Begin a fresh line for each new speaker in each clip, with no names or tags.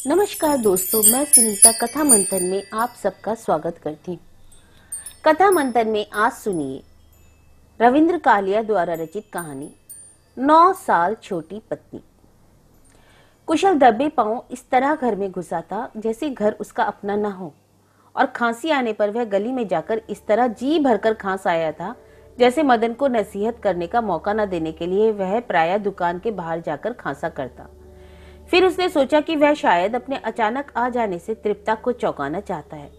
नमस्कार दोस्तों, मैं सुनीता कथा मंथन में आप सबका स्वागत करती हूँ। कथा मंथन में आज सुनिए रविंद्र कालिया द्वारा रचित कहानी 9 साल छोटी पत्नी। कुशल दबे पांव इस तरह घर में घुसा था जैसे घर उसका अपना न हो, और खांसी आने पर वह गली में जाकर इस तरह जी भरकर खांस आया था जैसे मदन को नसीहत करने का मौका न देने के लिए वह प्रायः दुकान के बाहर जाकर खांसा करता। फिर उसने सोचा कि वह शायद अपने अचानक आ जाने से तृप्ता को चौंकाना चाहता है।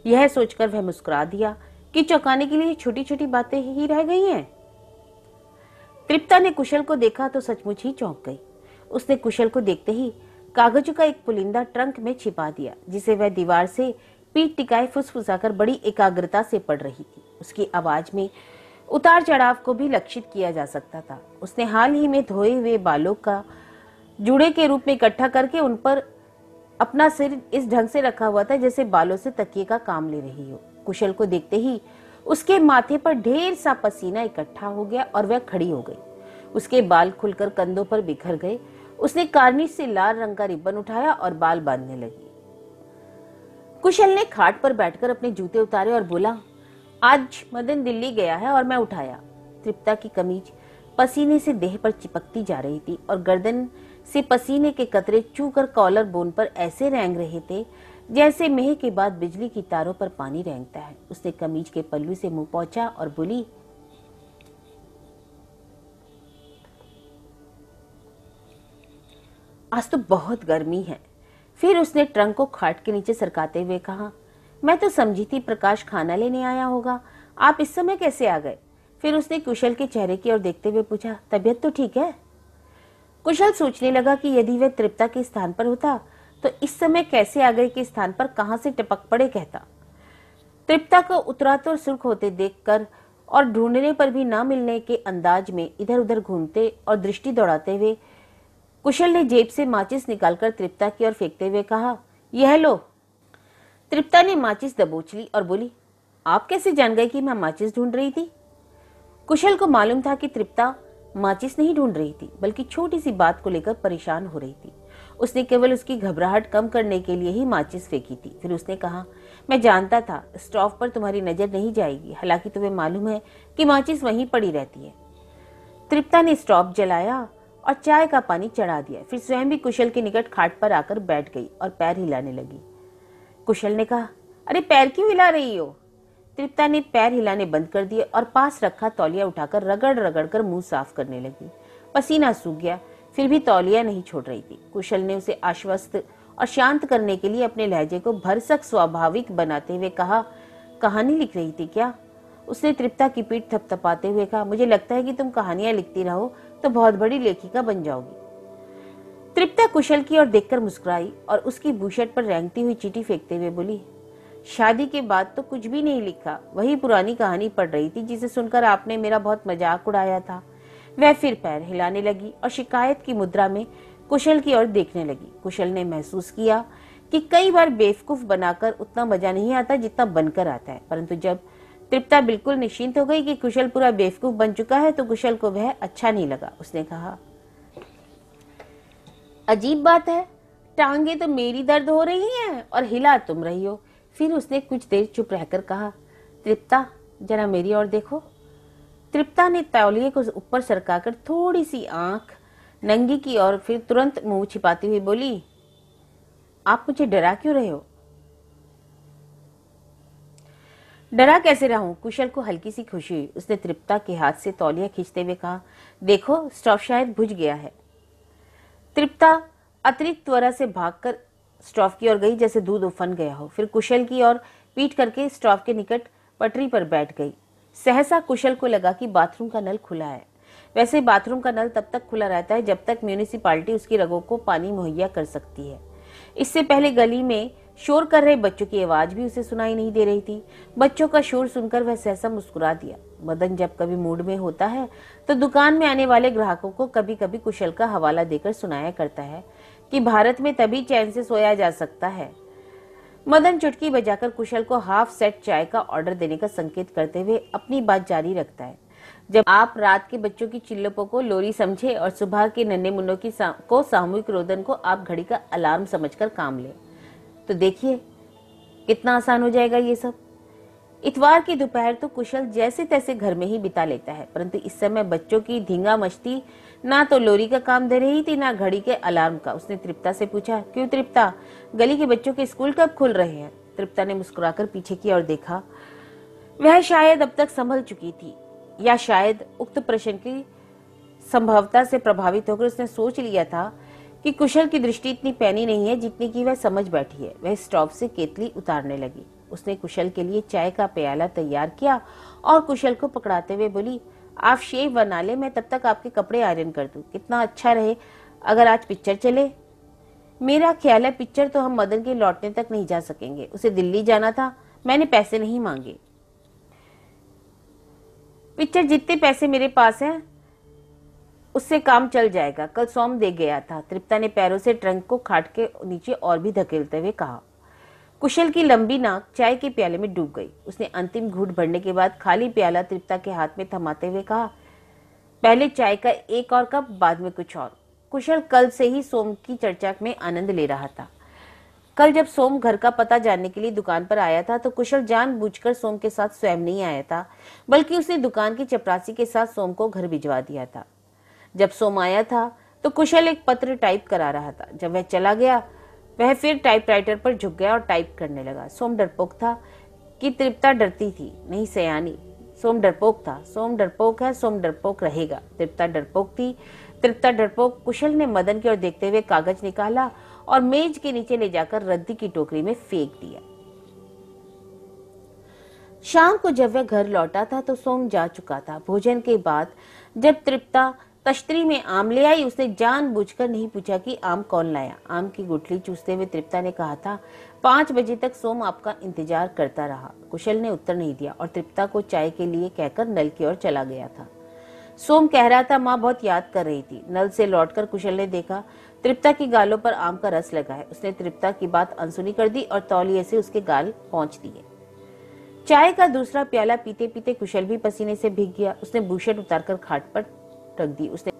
यह सोचकर वह मुस्कुरा दिया कि चौंकाने के लिए छोटी छोटी बातें ही रह गई हैं। तृप्ता ने कुशल को देखा तो सचमुच ही चौंक गई। उसने कुशल को देखते ही कागजों का एक पुलिंदा ट्रंक में छिपा दिया, जिसे वह दीवार से पीठ टिकाए फुसफुसाकर बड़ी एकाग्रता से पढ़ रही थी। उसकी आवाज में उतार चढ़ाव को भी लक्षित किया जा सकता था। उसने हाल ही में धोए हुए बालों का जूड़े के रूप में इकट्ठा करके उन पर अपना सिर इस ढंग से रखा हुआ था जैसे बालों से तकिए का काम ले रही हो। कुशल को देखते ही उसके माथे पर ढेर सा पसीना इकट्ठा हो गया और वह खड़ी हो गई। उसके बाल खुलकर कंधों पर बिखर गए। उसने कार्निश से लाल रंग का रिबन उठाया और बाल बांधने लगी। कुशल ने खाट पर बैठकर अपने जूते उतारे और बोला, आज मदन दिल्ली गया है और मैं उठाया। तृप्ता की कमीज पसीने से देह पर चिपकती जा रही थी और गर्दन से पसीने के कतरे चूकर कॉलर बोन पर ऐसे रेंग रहे थे जैसे मेह के बाद बिजली की तारों पर पानी रेंगता है। उसने कमीज के पल्लू से मुंह पोंछा और बोली, आज तो बहुत गर्मी है। फिर उसने ट्रंक को खाट के नीचे सरकाते हुए कहा, मैं तो समझी थी प्रकाश खाना लेने आया होगा, आप इस समय कैसे आ गए? फिर उसने कुशल के चेहरे की ओर देखते हुए पूछा, तबीयत तो ठीक है? कुशल सोचने लगा कि यदि वह तृप्ता के स्थान पर होता तो इस समय कैसे आ गए के स्थान पर कहां से टपक पड़े कहता। तृप्ता को उतरातुर सुर्ख होते देखकर और ढूंढने पर भी ना मिलने के अंदाज में इधर उधर घूमते और दृष्टि दौड़ाते हुए कुशल ने जेब से माचिस निकालकर तृप्ता की ओर फेंकते हुए कहा, यह लो। तृप्ता ने माचिस दबोच ली और बोली, आप कैसे जान गए कि मैं माचिस ढूंढ रही थी? कुशल को मालूम था कि तृप्ता माचिस नहीं ढूंढ रही थी, बल्कि छोटी सी बात को लेकर परेशान हो रही थी। उसने केवल उसकी घबराहट कम करने के लिए ही माचिस फेंकी थी। फिर उसने कहा, मैं जानता था स्टोव पर तुम्हारी नजर नहीं जाएगी, हालांकि तुम्हें मालूम है कि माचिस वहीं पड़ी रहती है। तृप्ता ने स्टोव जलाया और चाय का पानी चढ़ा दिया। फिर स्वयं भी कुशल के निकट खाट पर आकर बैठ गई और पैर हिलाने लगी। कुशल ने कहा, अरे पैर क्यों हिला रही हो? तृप्ता ने पैर हिलाने बंद कर दिए और पास रखा तौलिया उठाकर रगड़ रगड़ कर मुंह साफ करने लगी। पसीना सूख गया, फिर भी तौलिया नहीं छोड़ रही थी। कुशल ने उसे आश्वस्त और शांत करने के लिए अपने लहजे को भरसक स्वाभाविक बनाते हुए कहा, कहानी लिख रही थी क्या? उसने तृप्ता की पीठ थपथपाते हुए कहा, मुझे लगता है कि तुम कहानियां लिखती रहो तो बहुत बड़ी लेखिका बन जाओगी। तृप्ता कुशल की ओर देखकर मुस्कुराई और उसकी बुशर्ट पर रेंगती हुई चीटी फेंकते हुए बोली, शादी के बाद तो कुछ भी नहीं लिखा, वही पुरानी कहानी पढ़ रही थी जिसे सुनकर आपने मेरा बहुत मजाक उड़ाया था। वह फिर पैर हिलाने लगी और शिकायत की मुद्रा में कुशल की ओर देखने लगी। कुशल ने महसूस किया कि कई बार बेवकूफ बनाकर उतना मजा नहीं आता जितना बनकर आता है, परंतु जब तृप्ता बिल्कुल निश्चिंत हो गई कि कुशल पूरा बेवकूफ बन चुका है तो कुशल को वह अच्छा नहीं लगा। उसने कहा, अजीब बात है, टांगे तो मेरी दर्द हो रही हैं और हिला तुम रही हो। फिर उसने कुछ देर चुप रहकर कहा, तृप्ता जरा मेरी ओर देखो। तृप्ता ने तौलिए को ऊपर सरकाकर थोड़ी सी आंख नंगी की और फिर तुरंत मुंह छिपाती हुई बोली, आप मुझे डरा क्यों रहे हो? डरा कैसे रहूं? कुशल को हल्की सी खुशी हुई। उसने तृप्ता के हाथ से तौलिया खींचते हुए कहा, देखो स्टोव शायद बुझ गया है। तृप्ता अतिरिक्त त्वरा से भागकर स्टोव की ओर गई जैसे दूध उफन गया हो। फिर कुशल की ओर पीठ करके स्टोव के निकट पटरी पर बैठ गई। सहसा कुशल को लगा कि बाथरूम का नल खुला है। वैसे बाथरूम का नल तब तक खुला रहता है जब तक म्यूनिसिपालिटी उसकी रगों को पानी मुहैया कर सकती है। इससे पहले गली में शोर कर रहे बच्चों की आवाज भी उसे सुनाई नहीं दे रही थी। बच्चों का शोर सुनकर वह सहसा मुस्कुरा दिया। मदन जब कभी मूड में होता है तो दुकान में आने वाले ग्राहकों को कभी कभी कुशल का हवाला देकर सुनाया करता है कि भारत में तभी चैन से सोया जा सकता है। मदन चुटकी बजाकर कुशल को हाफ सेट चाय का ऑर्डर देने का संकेत करते हुए अपनी बात जारी रखता है। जब आप रात के बच्चों की चिल्लपों को लोरी समझे और सुबह के नन्हे मुन्नों की को सामूहिक रोदन को आप घड़ी का अलार्म समझकर काम लें, तो देखिए कितना आसान हो जाएगा ये सब। इतवार की दोपहर तो कुशल जैसे तैसे घर में ही बिता लेता है, परंतु इस समय बच्चों की धींगा मस्ती ना तो लोरी का काम दे रही थी ना घड़ी के अलार्म का। उसने तृप्ता से पूछा, क्यों तृप्ता, गली के बच्चों के स्कूल कब खुल रहे हैं? तृप्ता ने मुस्कुराकर पीछे की ओर देखा। वह शायद अब तक संभल चुकी थी, या शायद उक्त प्रश्न की संभवता से प्रभावित होकर उसने सोच लिया था कि कुशल की दृष्टि इतनी पैनी नहीं है जितनी कि वह समझ बैठी है। वह स्टोव से केतली उतारने लगी। उसने कुशल के लिए चाय का प्याला तैयार किया और कुशल को पकड़ाते हुए बोली, आप शेव बना ले, मैं तब तक आपके कपड़े आयरन कर दूं। कितना अच्छा रहे अगर आज पिक्चर चले। मेरा ख्याल है पिक्चर तो हम मदन के लौटने तक नहीं जा सकेंगे, उसे दिल्ली जाना था, मैंने पैसे नहीं मांगे। पिक्चर जितने पैसे मेरे पास हैं उससे काम चल जाएगा, कल सोम दे गया था। तृप्ता ने पैरों से ट्रंक को खाट के नीचे और भी धकेलते हुए कहा। कुशल की लंबी नाक चाय के प्याले में डूब गई। उसने अंतिम घूंट भरने के बाद खाली प्याला तृप्ता के हाथ में थमाते हुए कहा, पहले चाय का एक और कप, बाद में कुछ और। कुशल कल से ही सोम की चर्चा में आनंद ले रहा था। कल जब सोम घर का पता जानने के लिए दुकान पर आया था तो कुशल जानबूझकर सोम के साथ स्वयं नहीं आया था, बल्कि उसने दुकान की चपरासी के साथ सोम को घर भिजवा दिया था। जब सोम आया था तो कुशल एक पत्र टाइप करा रहा था। जब वह चला गया वह फिर टाइपराइटर पर झुक गया और टाइप करने लगा। सोम डरपोक था कि तृप्ता डरती थी? नहीं सयानी, सोम डरपोक था। सोम डरपोक है, सोम डरपोक रहेगा। तृप्ता डरपोक थी, तृप्ता डरपोक। कुशल ने मदन की ओर देखते हुए कागज निकाला और मेज के नीचे ले जाकर रद्दी की टोकरी में फेंक दिया। शाम को जब वह घर लौटा था तो सोम जा चुका था। भोजन के बाद जब तृप्ता तश्तरी में आम ले आई, उसने जानबूझकर नहीं पूछा कि आम कौन लाया। आम की गुठली चूसते हुए तृप्ता ने कहा था, 5 बजे तक सोम आपका इंतजार करता रहा। कुशल ने उत्तर नहीं दिया और तृप्ता को चाय के लिए कहकर नल की ओर चला गया था। सोम कह रहा था, माँ बहुत याद कर रही थी। नल से लौटकर कुशल ने देखा तृप्ता की गालों पर आम का रस लगा है। उसने तृप्ता की बात अनसुनी कर दी और तौलिए से उसके गाल पोंछ दिए। चाय का दूसरा प्याला पीते पीते कुशल भी पसीने से भीग गया। उसने बूशर्ट उतारकर खाट पर रख दी उसने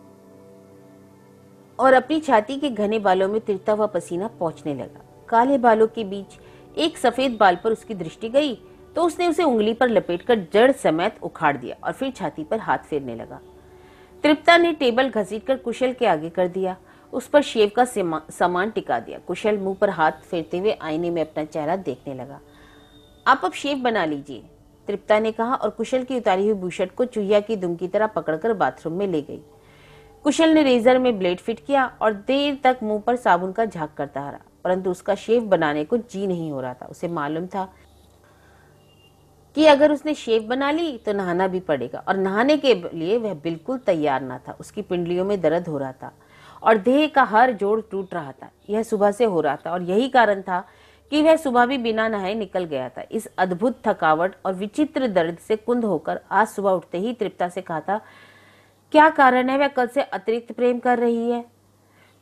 और अपनी छाती के घने बालों में तिरता हुआ पसीना पहुंचने लगा। काले बालों के बीच एक सफेद बाल पर उसकी दृष्टि गई तो उसने उसे उंगली पर लपेटकर जड़ समेत उखाड़ दिया और फिर छाती पर हाथ फेरने लगा। तृप्ता ने टेबल घसीटकर कुशल के आगे कर दिया। उस पर शेव का सामान टिका दिया। कुशल मुंह पर हाथ फेरते हुए आईने में अपना चेहरा देखने लगा। आप अब शेव बना लीजिए, तृप्ता ने कहा और कुशल की उतारी हुई बूशर्ट को चुहिया की दुम की तरह पकड़कर बाथरूम में ले गई। कुशल ने रेजर में ब्लेड फिट किया और देर तक मुंह पर साबुन का झाग करता रहा, परंतु उसका शेव बनाने को जी नहीं हो रहा था। उसे मालूम था कि अगर उसने शेव बना ली तो नहाना भी पड़ेगा और नहाने के लिए वह बिल्कुल तैयार ना था। उसकी पिंडलियों में दर्द हो रहा था और देह का हर जोड़ टूट रहा था। यह सुबह से हो रहा था और यही कारण था कि वह सुबह भी बिना नहाए निकल गया था। इस अद्भुत थकावट और विचित्र दर्द से कुंद होकर आज सुबह उठते ही तृप्ता से कहा था, क्या कारण है वह कल से अतिरिक्त प्रेम कर रही है?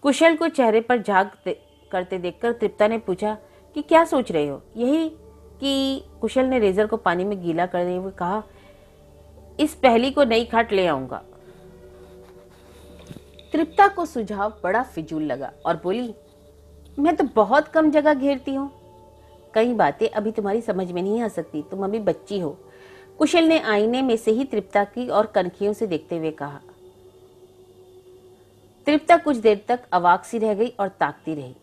कुशल को चेहरे पर झाग करते देखकर तृप्ता ने पूछा कि क्या सोच रहे हो? यही कि कुशल ने रेजर को पानी में गीला करते हुए कहा, इस पहली को नई खाट ले आऊंगा। तृप्ता को सुझाव बड़ा फिजूल लगा और बोली, मैं तो बहुत कम जगह घेरती हूँ, कई बातें अभी तुम्हारी समझ में नहीं आ सकती, तुम अभी बच्ची हो। कुशल ने आईने में से ही तृप्ता की और कनखियों से देखते हुए कहा। तृप्ता कुछ देर तक अवाक सी रह गई और ताकती रही,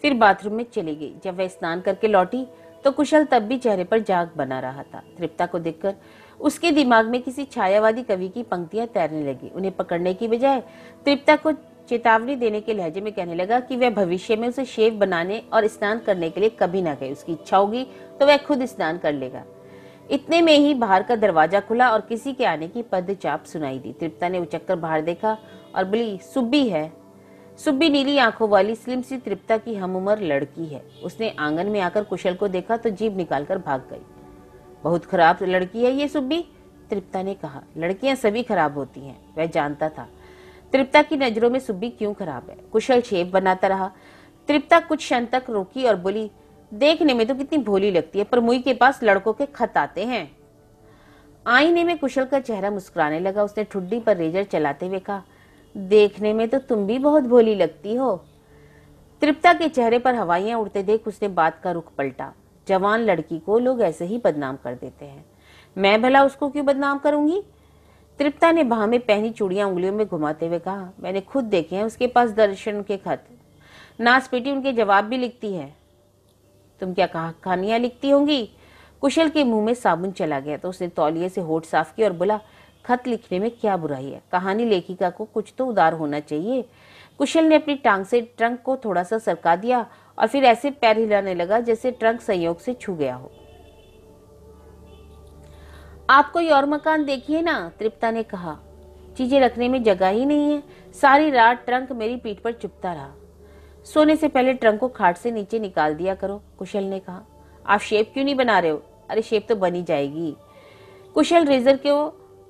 फिर बाथरूम में चली गई। जब वह स्नान करके लौटी तो कुशल तब भी चेहरे पर झाग बना रहा था। तृप्ता को देखकर उसके दिमाग में किसी छायावादी कवि की पंक्तियां तैरने लगी। उन्हें पकड़ने की बजाय तृप्ता को चेतावनी देने के लहजे में कहने लगा कि वह भविष्य में उसे शेव बनाने और स्नान करने के लिए कभी ना कहे। उसकी इच्छा होगी तो वह खुद स्नान कर लेगा। इतने में ही बाहर का दरवाजा खुला और किसी के आने की पदचाप सुनाई दी। तृप्ता ने उचक्कर बाहर देखा और बोली, सुब्बी है। सुब्बी नीली आंखों वाली स्लिम सी तृप्ता की हमउम्र लड़की है। उसने आंगन में आकर कुशल को देखा तो जीभ निकालकर भाग गई। बहुत खराब लड़की है ये सुब्बी, तृप्ता ने कहा। लड़कियां सभी खराब होती हैं, वह जानता था। तृप्ता की नजरों में सुब्बी क्यों खराब है? कुशल शेव बनाता रहा। तृप्ता कुछ क्षण तक रुकी और बोली, देखने में तो कितनी भोली लगती है, पर मुई के पास लड़कों के खत आते हैं। आईने में कुशल का चेहरा मुस्कुराने लगा। उसने ठुड्डी पर रेजर चलाते हुए कहा, देखने में तो तुम भी बहुत भोली लगती हो। तृप्ता के चेहरे पर हवाइयां उड़ते देख उसने बात का रुख पलटा। जवान लड़की को लोग ऐसे ही बदनाम कर देते हैं, मैं भला उसको क्यों बदनाम करूंगी? तृप्ता ने बाह में पहनी चूड़ियां उंगलियों में घुमाते हुए कहा, मैंने खुद देखे हैं उसके पास दर्शन के खत। नास बेटी उनके जवाब भी लिखती है। तुम क्या कहानियां लिखती होंगी? कुशल के मुंह में साबुन चला गया तो उसने तौलिए से होठ साफ किया और बोला, खत लिखने में क्या बुराई है? कहानी लेखिका को कुछ तो उदार होना चाहिए। कुशल ने अपनी टांग से ट्रंक को थोड़ा सा सरका दिया और फिर ऐसे पैर हिलाने लगा जैसे ट्रंक संयोग से छू गया हो। आप कोई और मकान देखिए ना, तृप्ता ने कहा। चीजें रखने में जगह ही नहीं है। सारी रात ट्रंक मेरी पीठ पर चुपता रहा। सोने से पहले ट्रंक को खाट से नीचे निकाल दिया करो, कुशल ने कहा। आप शेप क्यों नहीं बना रहे हो? अरे शेप तो बनी जाएगी। कुशल रेजर को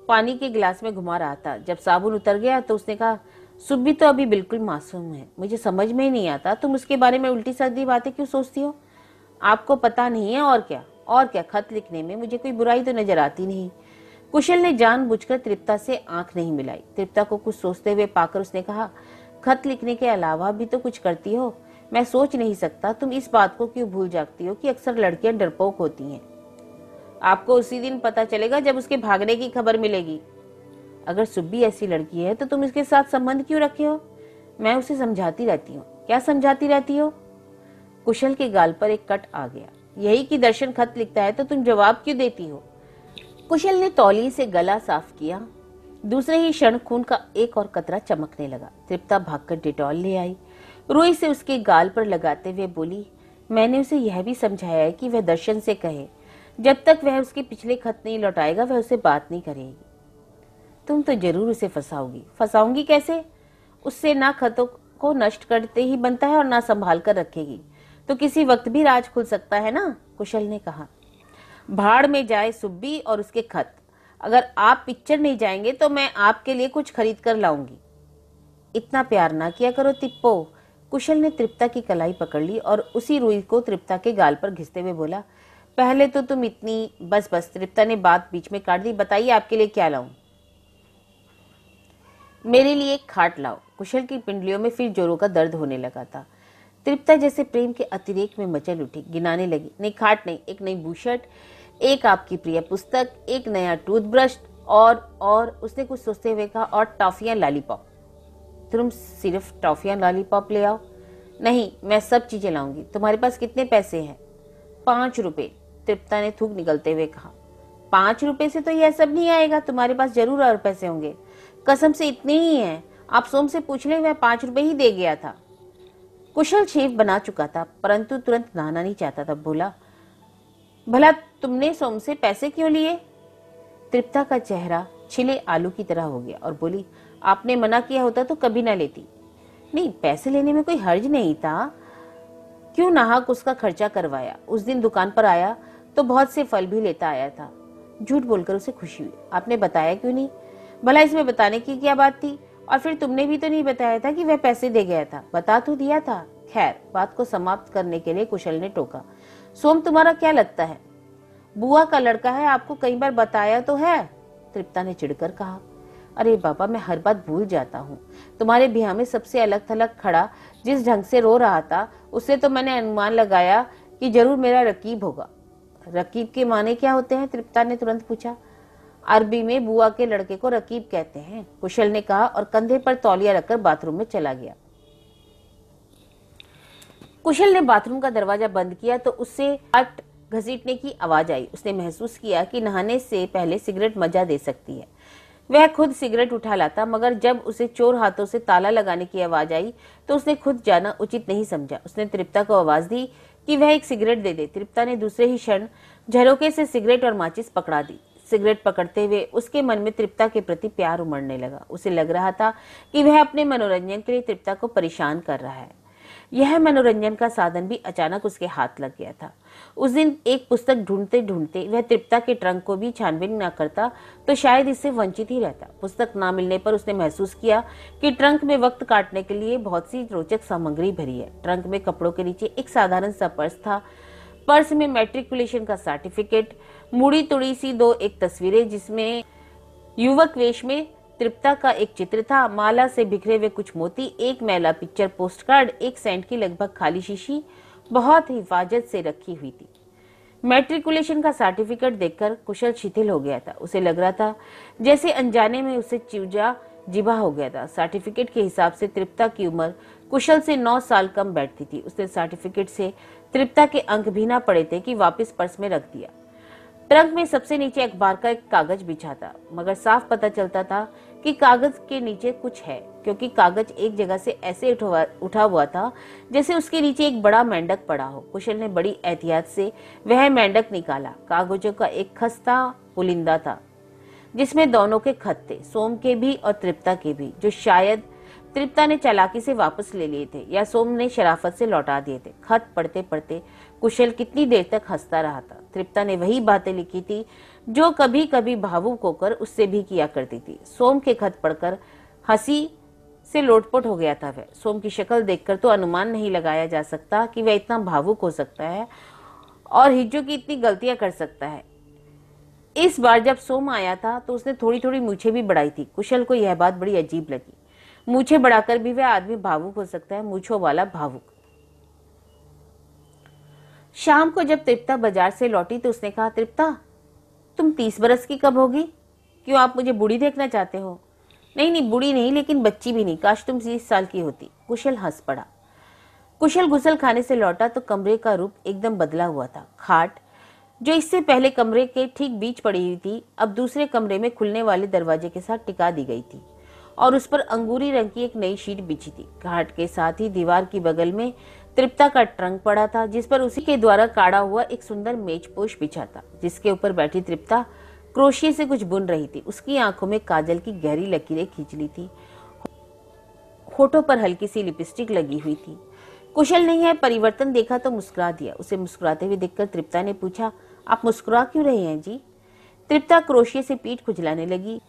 पानी के गिलास में घुमा रहा था। जब साबुन उतर गया तो उसने कहा, सुब्बी तो अभी बिल्कुल मासूम है, मुझे समझ में ही नहीं आता तुम उसके बारे में उल्टी सीधी बातें क्यों सोचती हो? आपको पता नहीं है और क्या खत लिखने में मुझे कोई बुराई तो नजर आती नहीं। कुशल ने जानबूझकर तृप्ता से आंख नहीं मिलाई। तृप्ता को कुछ सोचते हुए पाकर उसने कहा, खत लिखने के अलावा भी तो कुछ करती हो। मैं सोच नहीं सकता तुम इस बात को क्यों भूल जाती हो कि अक्सर लड़कियां डरपोक होती हैं। आपको उसी दिन पता चलेगा जब उसके भागने की खबर मिलेगी। अगर सुब्बी ऐसी लड़की है तो तुम इसके साथ संबंध क्यों रखे हो? मैं उसे समझाती रहती हूँ। क्या समझाती रहती हो? कुशल के गाल पर एक कट आ गया। यही कि दर्शन खत लिखता है तो तुम जवाब क्यों देती हो? कुशल ने तौली से गला साफ किया। दूसरे ही क्षण खून का एक और कतरा चमकने लगा। तृप्ता भागकर डिटॉल ले आई। रुई से उसके गाल पर लगाते हुए बोली, मैंने उसे यह भी समझाया है कि वह दर्शन से कहे, जब तक वह उसके पिछले खत नहीं लौटाएगा वह उसे बात नहीं करेगी। तुम तो जरूर उसे फंसाओगी। फंसाऊंगी कैसे? उससे ना खतों को नष्ट करते ही बनता है और ना संभाल कर रखेगी तो किसी वक्त भी राज खुल सकता है ना, कुशल ने कहा। भाड़ में जाए सुब्बी और उसके खत। अगर आप पिक्चर नहीं जाएंगे तो मैं आपके लिए कुछ खरीद कर लाऊंगी। इतना प्यार ना किया करो तिप्पो। कुशल ने तृप्ता की कलाई पकड़ ली और उसी रुई को तृप्ता के गाल पर घिसते हुए बोला, पहले तो तुम इतनी। बस तृप्ता ने बात बीच में काट दी। बताइए आपके लिए क्या लाऊं? मेरे लिए एक खाट लाओ। कुशल की पिंडलियों में फिर जोरों का दर्द होने लगा था। तृप्ता जैसे प्रेम के अतिरेक में मचल उठी, गिनाने लगी। नहीं खाट नहीं, एक नई बूशर्ट, एक आपकी प्रिय पुस्तक, एक नया टूथब्रश और उसने कुछ सोचते हुए कहा, और टॉफियां लॉलीपॉप। तुम सिर्फ टॉफियां लॉलीपॉप ले आओ। नहीं, मैं सब चीजें लाऊंगी। तुम्हारे पास कितने पैसे हैं? 5 रुपए, तृप्ता ने थूक निकलते हुए कहा। 5 रुपए से तो यह सब नहीं आएगा, तुम्हारे पास जरूर और पैसे होंगे। कसम से इतने ही हैं। आप सोम से पूछ ले, वह 5 रुपए ही दे गया था। कुशल शेफ बना चुका था परंतु तुरंत नहाना नहीं चाहता था। बोला, भला तुमने सोम से पैसे क्यों लिए? तृप्ता का चेहरा छिले आलू की तरह हो गया और बोली, आपने मना किया होता तो कभी ना लेती। नहीं, पैसे लेने में कोई हर्ज नहीं था। क्यों नाहक उसका खर्चा करवाया? उस दिन दुकान पर आया तो बहुत से फल भी लेता आया था। झूठ बोलकर उसे खुशी हुई। आपने बताया क्यों नहीं? भला इसमें बताने की क्या बात थी? और फिर तुमने भी तो नहीं बताया था कि वह पैसे दे गया था। बता तो दिया था। खैर, बात को समाप्त करने के लिए कुशल ने टोका, सोम तुम्हारा क्या लगता है? बुआ का लड़का है, आपको कई बार बताया तो है। तृप्ता ने चिढ़कर कहा, अरे बाबा, मैं हर बात भूल जाता हूँ। तुम्हारे ब्याह में सबसे अलग थलग खड़ा जिस ढंग से रो रहा था उससे तो मैंने अनुमान लगाया कि जरूर मेरा रकीब होगा। रकीब के माने क्या होते हैं? तृप्ता ने तुरंत पूछा। अरबी में बुआ के लड़के को रकीब कहते हैं, कुशल ने कहा और कंधे पर तौलिया रखकर बाथरूम में चला गया। कुशल ने बाथरूम का दरवाजा बंद किया तो उससे हाथ घसीटने की आवाज आई। उसने महसूस किया कि नहाने से पहले सिगरेट मजा दे सकती है। वह खुद सिगरेट उठा लाता, मगर जब उसे चोर हाथों से ताला लगाने की आवाज आई तो उसने खुद जाना उचित नहीं समझा। उसने तृप्ता को आवाज दी कि वह एक सिगरेट दे दे। तृप्ता ने दूसरे ही क्षण झरोके से सिगरेट और माचिस पकड़ा दी। सिगरेट पकड़ते हुए उसके मन में तृप्ता के प्रति प्यार उमड़ने लगा। उसे लग रहा था कि वह अपने मनोरंजन के लिए तृप्ता को परेशान कर रहा है। यह मनोरंजन का साधन भी अचानक उसके हाथ लग गया था। उस दिन एक पुस्तक ढूंढते ढूंढते वह तृप्ता के ट्रंक को भी छानबीन न करता तो शायद इससे वंचित ही रहता। पुस्तक न मिलने पर उसने महसूस किया कि ट्रंक में वक्त काटने के लिए बहुत सी रोचक सामग्री भरी है। ट्रंक में कपड़ों के नीचे एक साधारण सा पर्स था। पर्स में मैट्रिकुलेशन का सर्टिफिकेट, मुड़ी तुड़ी सी दो एक तस्वीरें जिसमें युवक वेश में तृप्ता का एक चित्र था, माला से बिखरे हुए कुछ मोती, एक मैला पिक्चर पोस्ट कार्ड, एक सेंट की लगभग खाली शीशी बहुत हिफाजत से रखी हुई थी। मैट्रिकुलेशन का सर्टिफिकेट देखकर कुशल शिथिल हो गया था। उसे लग रहा था जैसे अनजाने में उसे चूजा जिबा हो गया था। सर्टिफिकेट के हिसाब से तृप्ता की उम्र कुशल से 9 साल कम बैठती थी। उसने सर्टिफिकेट से तृप्ता के अंक भी ना पड़े थे कि वापस पर्स में रख दिया। ट्रंक में सबसे नीचे अखबार का एक कागज बिछा था, मगर साफ पता चलता था कि कागज के नीचे कुछ है, क्योंकि कागज एक जगह से ऐसे उठा हुआ था जैसे उसके नीचे एक बड़ा मेंढक पड़ा हो। कुशल ने बड़ी एहतियात से वह मेंढक निकाला। कागजों का एक खस्ता पुलिंदा था जिसमें दोनों के खत थे, सोम के भी और तृप्ता के भी, जो शायद तृप्ता ने चालाकी से वापस ले लिए थे या सोम ने शराफत से लौटा दिए थे। खत पढ़ते पढ़ते कुशल कितनी देर तक हंसता रहा था। तृप्ता ने वही बातें लिखी थी जो कभी कभी भावुक होकर उससे भी किया करती थी। सोम के खत पढ़कर हंसी से लोटपोट हो गया था वह। सोम की शक्ल देखकर तो अनुमान नहीं लगाया जा सकता कि वह इतना भावुक हो सकता है और हिज्जों की इतनी गलतियां कर सकता है। इस बार जब सोम आया था तो उसने थोड़ी थोड़ी मूछें भी बढ़ाई थी। कुशल को यह बात बड़ी अजीब लगी। मूछें बढ़ाकर भी वह आदमी भावुक हो सकता है, मूछों वाला भावुक। शाम को जब तृप्ता बाजार से लौटी तो उसने कहा, तृप्ता तुम 30 बरस की कब होगी? क्यों, आप मुझे बूढ़ी देखना चाहते हो? नहीं नहीं, बूढ़ी नहीं, लेकिन बच्ची भी नहीं। काश तुम 30 साल की होती। कुशल हंस पड़ा। कुशल गुसल खाने से लौटा तो कमरे का रूप एकदम बदला हुआ था। खाट जो इससे पहले कमरे के ठीक बीच पड़ी हुई थी, अब दूसरे कमरे में खुलने वाले दरवाजे के साथ टिका दी गई थी और उस पर अंगूरी रंग की एक नई शीट बिछी थी। खाट के साथ ही दीवार की बगल में तृप्ता का ट्रंक पड़ा था, जिस पर उसी के द्वारा काढ़ा हुआ एक सुंदर मेजपोश बिछा था, जिसके ऊपर बैठी तृप्ता क्रोशिये से कुछ बुन रही थी। उसकी आंखों में काजल की गहरी लकीरें खींच ली थी, होठों पर हल्की सी लिपस्टिक लगी हुई थी। कुशल ने यह परिवर्तन देखा तो मुस्कुरा दिया। उसे मुस्कुराते हुए देखकर तृप्ता ने पूछा, आप मुस्कुरा क्यों रहे हैं जी? तृप्ता क्रोशिये से पीठ खुजलाने लगी।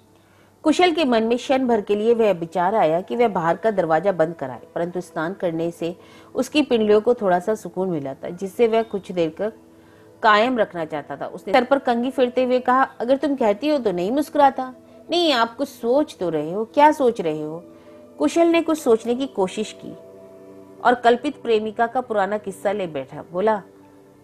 कुशल के मन में क्षण भर के लिए वह विचार आया कि वह बाहर का दरवाजा बंद कराए, परंतु स्नान करने से उसकी पिंडलियों को थोड़ा सा सुकून मिला था, जिससे वह कुछ देर तक कायम रखना चाहता था। उसने सर पर कंघी फेरते हुए कहा, अगर तुम कहती हो तो नहीं मुस्कुराता। नहीं, आप कुछ सोच तो रहे हो। क्या सोच रहे हो? कुशल ने कुछ सोचने की कोशिश की और कल्पित प्रेमिका का पुराना किस्सा ले बैठा। बोला,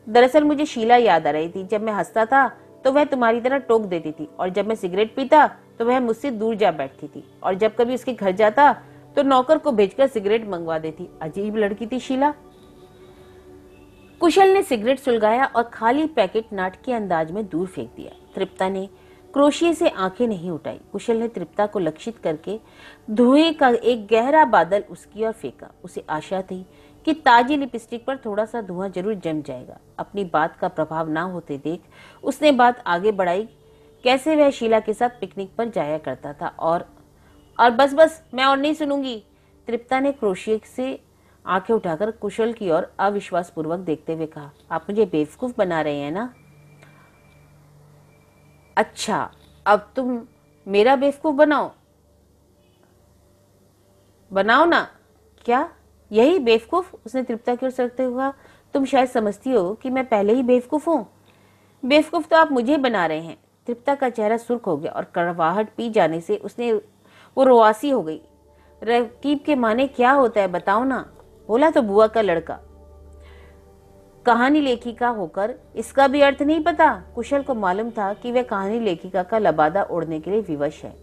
दरअसल मुझे शीला याद आ रही थी। जब मैं हंसता था तो वह तुम्हारी तरह टोक देती थी, और जब मैं सिगरेट पीता तो वह मुझसे दूर जा बैठती थी, और जब कभी उसके घर जाता तो नौकर को भेजकर सिगरेट मंगवा देती। अजीब लड़की थी शीला। कुशल ने सिगरेट सुलगाया और खाली पैकेट नाटकीय अंदाज में दूर फेंक दिया। तृप्ता ने क्रोशिये से आंखें नहीं उठाई। कुशल ने तृप्ता को लक्षित करके धुएं का एक गहरा बादल उसकी ओर फेंका। उसे आशा थी कि ताजी लिपस्टिक पर थोड़ा सा धुआं जरूर जम जाएगा। अपनी बात का प्रभाव ना होते देख उसने बात आगे बढ़ाई। कैसे वह शीला के साथ पिकनिक पर जाया करता था और बस बस, मैं और नहीं सुनूंगी। तृप्ता ने क्रोशिये से आंखें उठाकर कुशल की ओर अविश्वास पूर्वक देखते हुए कहा, आप मुझे बेवकूफ बना रहे हैं ना? अच्छा, अब तुम मेरा बेवकूफ बनाओ ना। क्या यही बेवकूफ? उसने तृप्ता की ओर सरकते हुए कहा, तुम शायद समझती हो कि मैं पहले ही बेवकूफ हूँ। बेवकूफ तो आप मुझे बना रहे हैं। तृप्ता का चेहरा सुर्ख हो गया और कड़वाहट पी जाने से वो रोआसी हो गई। रकीब के माने क्या होता है बताओ ना? बोला तो बुआ का लड़का। कहानी लेखिका होकर इसका भी अर्थ नहीं पता? कुशल को मालूम था कि वह कहानी लेखिका का लबादा ओढ़ने के लिए विवश है।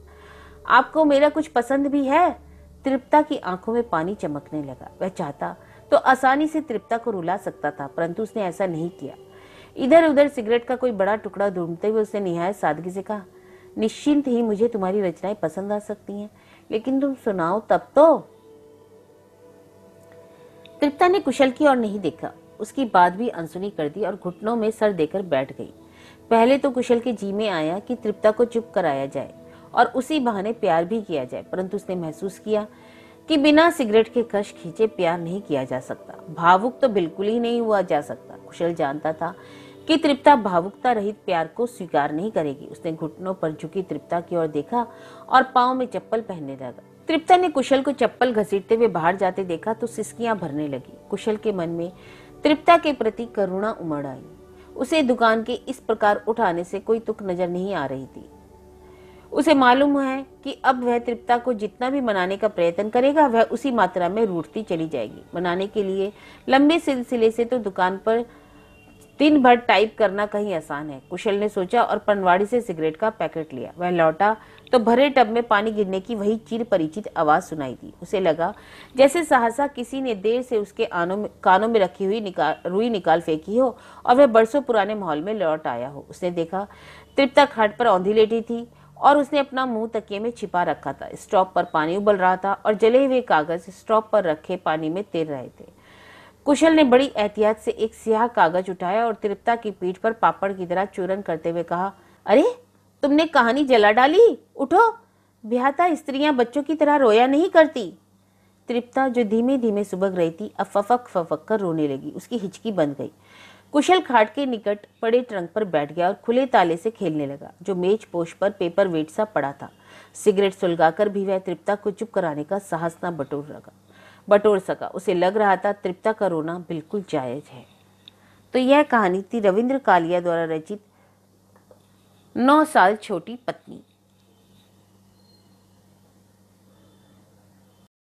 आपको मेरा कुछ पसंद भी है? तृप्ता की आंखों में पानी चमकने लगा। वह चाहता तो आसानी से तृप्ता को रुला सकता था, परंतु उसने ऐसा नहीं किया। इधर उधर सिगरेट का कोई बड़ा टुकड़ा ढूंढते हुए उसने निहायत सादगी से कहा, निश्चिंत ही मुझे तुम्हारी रचनाएं पसंद आ सकती हैं, लेकिन तुम सुनाओ तब तो। तृप्ता ने कुशल की ओर नहीं देखा। उसकी बात भी अनसुनी कर दी और घुटनों में सर देकर बैठ गई। पहले तो कुशल के जी में आया कि तृप्ता को चुप कराया जाए और उसी बहाने प्यार भी किया जाए, परंतु उसने महसूस किया कि बिना सिगरेट के कश खींचे प्यार नहीं किया जा सकता। भावुक तो बिल्कुल ही नहीं हुआ जा सकता। कुशल जानता था कि तृप्ता भावुकता रहित प्यार को स्वीकार नहीं करेगी। उसने घुटनों पर झुकी तृप्ता की ओर देखा और पांव में चप्पल पहनने लगा। तृप्ता ने कुशल को चप्पल घसीटते हुए बाहर जाते देखा तो सिसकियां भरने लगी। कुशल के मन में तृप्ता के प्रति करुणा उमड़ आई। उसे दुकान के इस प्रकार उठाने से कोई तुक नजर नहीं आ रही थी। उसे मालूम है कि अब वह तृप्ता को जितना भी मनाने का प्रयत्न करेगा वह उसी मात्रा में रूठती चली जाएगी। मनाने के लिए लंबे सिलसिले से तो दुकान पर दिन भर टाइप करना कहीं आसान है, कुशल ने सोचा और पनवाड़ी से सिगरेट का पैकेट लिया। वह लौटा तो भरे टब में पानी गिरने की वही चिर परिचित आवाज सुनाई दी। उसे लगा जैसे सहसा किसी ने देर से उसके कानों में रखी हुई रुई निकाल फेंकी हो और वह बरसों पुराने माहौल में लौट आया हो। उसने देखा तृप्ता खाट पर औंधी लेटी थी और उसने अपना मुंह तकिए में छिपा रखा था। स्टोव पर पानी उबल रहा था और जले हुए कागज स्टोव पर रखे पानी में तैर रहे थे। कुशल ने बड़ी एहतियात से एक स्याह कागज उठाया और तृप्ता की पीठ पर पापड़ की तरह चूरन करते हुए कहा, अरे तुमने कहानी जला डाली, उठो। ब्याहता स्त्रियां बच्चों की तरह रोया नहीं करती। तृप्ता जो धीमे धीमे सुबह रही थी अब फफक फफक कर रोने लगी। उसकी हिचकी बंद गई। कुशल खाट के निकट पड़े ट्रंक पर बैठ गया और खुले ताले से खेलने लगा जो मेज पोश पर पेपर वेट सा पड़ा था। सिगरेट सुलगाकर भी वह तृप्ता को चुप कराने का साहस न बटोर सका। उसे लग रहा था तृप्ता का रोना बिल्कुल जायज है। तो यह कहानी थी रविंद्र कालिया द्वारा रचित 9 साल छोटी पत्नी।